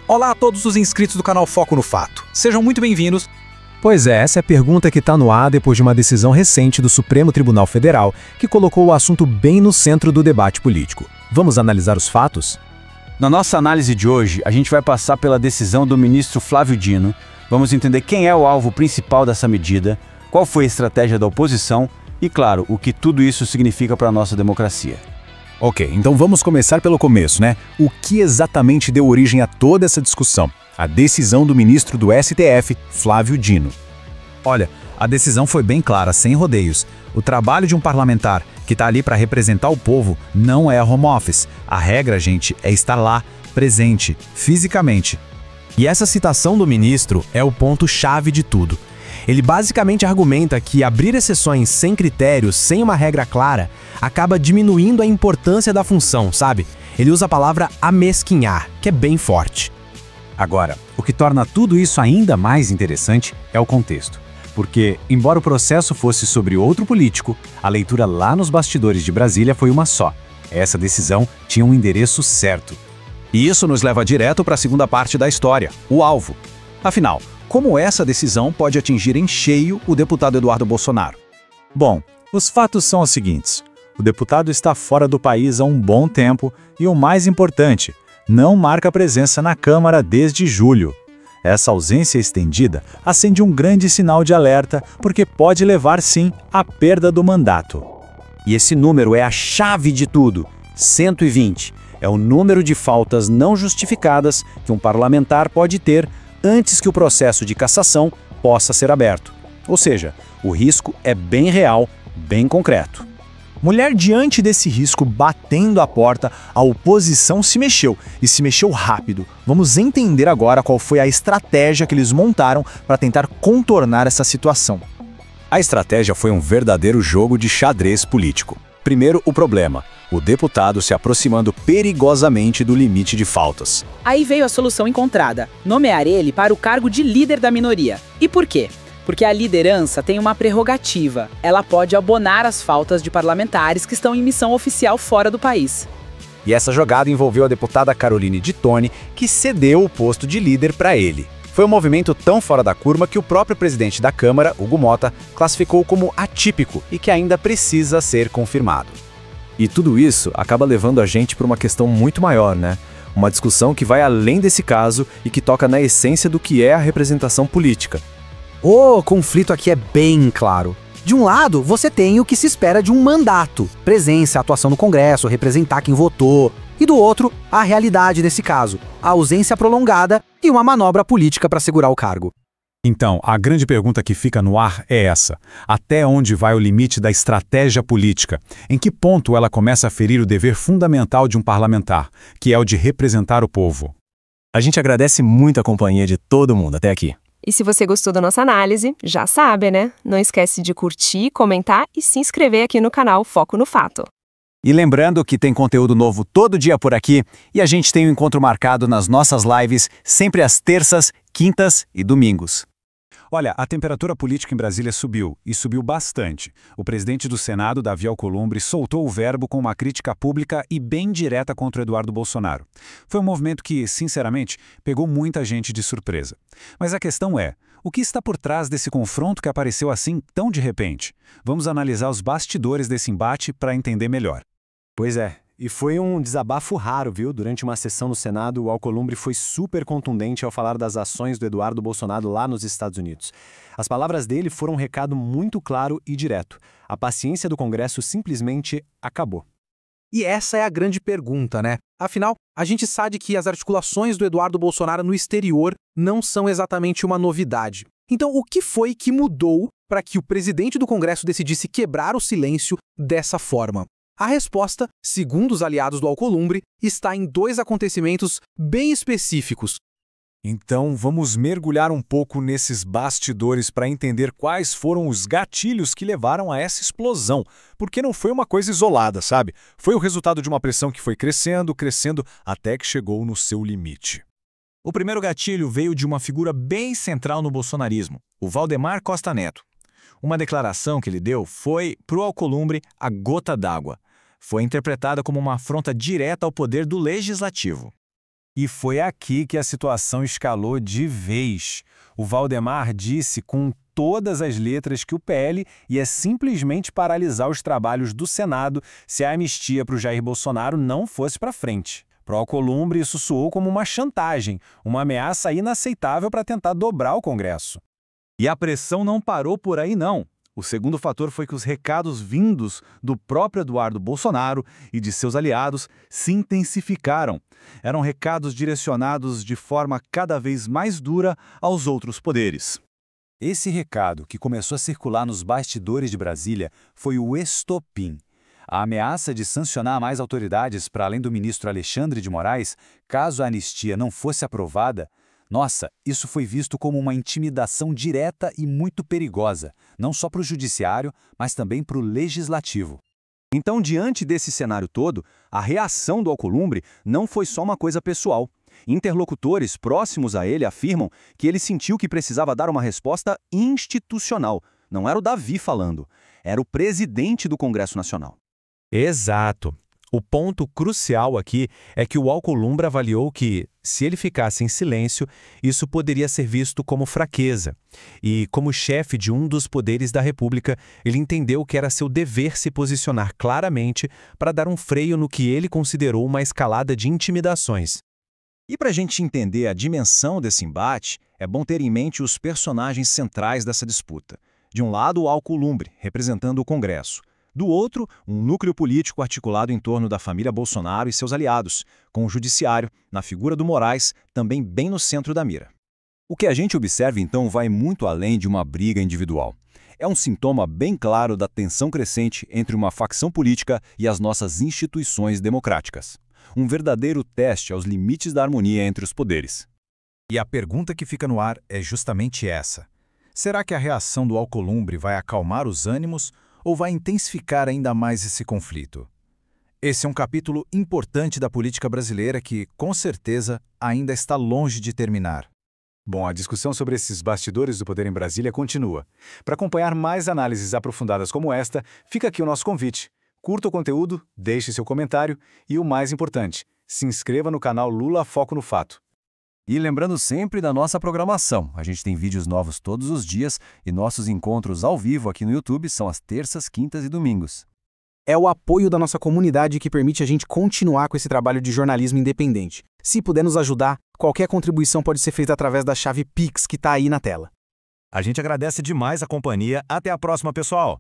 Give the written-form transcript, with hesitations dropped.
Olá a todos os inscritos do canal Foco no Fato. Sejam muito bem-vindos. Pois é, essa é a pergunta que está no ar depois de uma decisão recente do Supremo Tribunal Federal que colocou o assunto bem no centro do debate político. Vamos analisar os fatos? Na nossa análise de hoje, a gente vai passar pela decisão do ministro Flávio Dino, vamos entender quem é o alvo principal dessa medida, qual foi a estratégia da oposição e, claro, o que tudo isso significa para a nossa democracia. Ok, então vamos começar pelo começo, né? O que exatamente deu origem a toda essa discussão? A decisão do ministro do STF, Flávio Dino. Olha, a decisão foi bem clara, sem rodeios. O trabalho de um parlamentar que está ali para representar o povo não é home office. A regra, gente, é estar lá, presente, fisicamente. E essa citação do ministro é o ponto-chave de tudo. Ele basicamente argumenta que abrir exceções sem critérios, sem uma regra clara, acaba diminuindo a importância da função, sabe? Ele usa a palavra amesquinhar, que é bem forte. Agora, o que torna tudo isso ainda mais interessante é o contexto. Porque, embora o processo fosse sobre outro político, a leitura lá nos bastidores de Brasília foi uma só. Essa decisão tinha um endereço certo. E isso nos leva direto para a segunda parte da história, o alvo. Afinal, como essa decisão pode atingir em cheio o deputado Eduardo Bolsonaro? Bom, os fatos são os seguintes. O deputado está fora do país há um bom tempo e, o mais importante, não marca presença na Câmara desde julho. Essa ausência estendida acende um grande sinal de alerta porque pode levar, sim, à perda do mandato. E esse número é a chave de tudo, 120. É o número de faltas não justificadas que um parlamentar pode ter antes que o processo de cassação possa ser aberto. Ou seja, o risco é bem real, bem concreto. Mulher, diante desse risco batendo a porta, a oposição se mexeu, e se mexeu rápido. Vamos entender agora qual foi a estratégia que eles montaram para tentar contornar essa situação. A estratégia foi um verdadeiro jogo de xadrez político. Primeiro, o problema: o deputado se aproximando perigosamente do limite de faltas. Aí veio a solução encontrada: nomear ele para o cargo de líder da minoria. E por quê? Porque a liderança tem uma prerrogativa. Ela pode abonar as faltas de parlamentares que estão em missão oficial fora do país. E essa jogada envolveu a deputada Caroline de Tone, que cedeu o posto de líder para ele. Foi um movimento tão fora da curva que o próprio presidente da Câmara, Hugo Mota, classificou como atípico e que ainda precisa ser confirmado. E tudo isso acaba levando a gente para uma questão muito maior, né? Uma discussão que vai além desse caso e que toca na essência do que é a representação política. O conflito aqui é bem claro. De um lado, você tem o que se espera de um mandato, presença, atuação no Congresso, representar quem votou. E do outro, a realidade desse caso, a ausência prolongada e uma manobra política para segurar o cargo. Então, a grande pergunta que fica no ar é essa: até onde vai o limite da estratégia política? Em que ponto ela começa a ferir o dever fundamental de um parlamentar, que é o de representar o povo? A gente agradece muito a companhia de todo mundo até aqui. E se você gostou da nossa análise, já sabe, né? Não esquece de curtir, comentar e se inscrever aqui no canal Foco no Fato. E lembrando que tem conteúdo novo todo dia por aqui e a gente tem um encontro marcado nas nossas lives sempre às terças, quintas e domingos. Olha, a temperatura política em Brasília subiu, e subiu bastante. O presidente do Senado, Davi Alcolumbre, soltou o verbo com uma crítica pública e bem direta contra o Eduardo Bolsonaro. Foi um movimento que, sinceramente, pegou muita gente de surpresa. Mas a questão é: o que está por trás desse confronto que apareceu assim tão de repente? Vamos analisar os bastidores desse embate para entender melhor. Pois é. E foi um desabafo raro, viu? Durante uma sessão no Senado, o Alcolumbre foi super contundente ao falar das ações do Eduardo Bolsonaro lá nos Estados Unidos. As palavras dele foram um recado muito claro e direto. A paciência do Congresso simplesmente acabou. E essa é a grande pergunta, né? Afinal, a gente sabe que as articulações do Eduardo Bolsonaro no exterior não são exatamente uma novidade. Então, o que foi que mudou para que o presidente do Congresso decidisse quebrar o silêncio dessa forma? A resposta, segundo os aliados do Alcolumbre, está em dois acontecimentos bem específicos. Então, vamos mergulhar um pouco nesses bastidores para entender quais foram os gatilhos que levaram a essa explosão. Porque não foi uma coisa isolada, sabe? Foi o resultado de uma pressão que foi crescendo, crescendo, até que chegou no seu limite. O primeiro gatilho veio de uma figura bem central no bolsonarismo, o Valdemar Costa Neto. Uma declaração que ele deu foi, para o Alcolumbre, a gota d'água. Foi interpretada como uma afronta direta ao poder do legislativo. E foi aqui que a situação escalou de vez. O Valdemar disse com todas as letras que o PL ia simplesmente paralisar os trabalhos do Senado se a anistia para o Jair Bolsonaro não fosse para frente. Para o Alcolumbre, isso soou como uma chantagem, uma ameaça inaceitável para tentar dobrar o Congresso. E a pressão não parou por aí, não. O segundo fator foi que os recados vindos do próprio Eduardo Bolsonaro e de seus aliados se intensificaram. Eram recados direcionados de forma cada vez mais dura aos outros poderes. Esse recado, que começou a circular nos bastidores de Brasília, foi o estopim. A ameaça de sancionar mais autoridades para além do ministro Alexandre de Moraes, caso a anistia não fosse aprovada. Nossa, isso foi visto como uma intimidação direta e muito perigosa, não só para o judiciário, mas também para o legislativo. Então, diante desse cenário todo, a reação do Alcolumbre não foi só uma coisa pessoal. Interlocutores próximos a ele afirmam que ele sentiu que precisava dar uma resposta institucional. Não era o Davi falando, era o presidente do Congresso Nacional. Exato. O ponto crucial aqui é que o Alcolumbre avaliou que, se ele ficasse em silêncio, isso poderia ser visto como fraqueza. E, como chefe de um dos poderes da República, ele entendeu que era seu dever se posicionar claramente para dar um freio no que ele considerou uma escalada de intimidações. E para a gente entender a dimensão desse embate, é bom ter em mente os personagens centrais dessa disputa. De um lado, o Alcolumbre, representando o Congresso. Do outro, um núcleo político articulado em torno da família Bolsonaro e seus aliados, com o judiciário, na figura do Moraes, também bem no centro da mira. O que a gente observa, então, vai muito além de uma briga individual. É um sintoma bem claro da tensão crescente entre uma facção política e as nossas instituições democráticas. Um verdadeiro teste aos limites da harmonia entre os poderes. E a pergunta que fica no ar é justamente essa. Será que a reação do Alcolumbre vai acalmar os ânimos ou vai intensificar ainda mais esse conflito? Esse é um capítulo importante da política brasileira que, com certeza, ainda está longe de terminar. Bom, a discussão sobre esses bastidores do poder em Brasília continua. Para acompanhar mais análises aprofundadas como esta, fica aqui o nosso convite. Curta o conteúdo, deixe seu comentário e, o mais importante, se inscreva no canal Lula Foco no Fato. E lembrando sempre da nossa programação, a gente tem vídeos novos todos os dias e nossos encontros ao vivo aqui no YouTube são às terças, quintas e domingos. É o apoio da nossa comunidade que permite a gente continuar com esse trabalho de jornalismo independente. Se puder nos ajudar, qualquer contribuição pode ser feita através da chave Pix que está aí na tela. A gente agradece demais a companhia. Até a próxima, pessoal!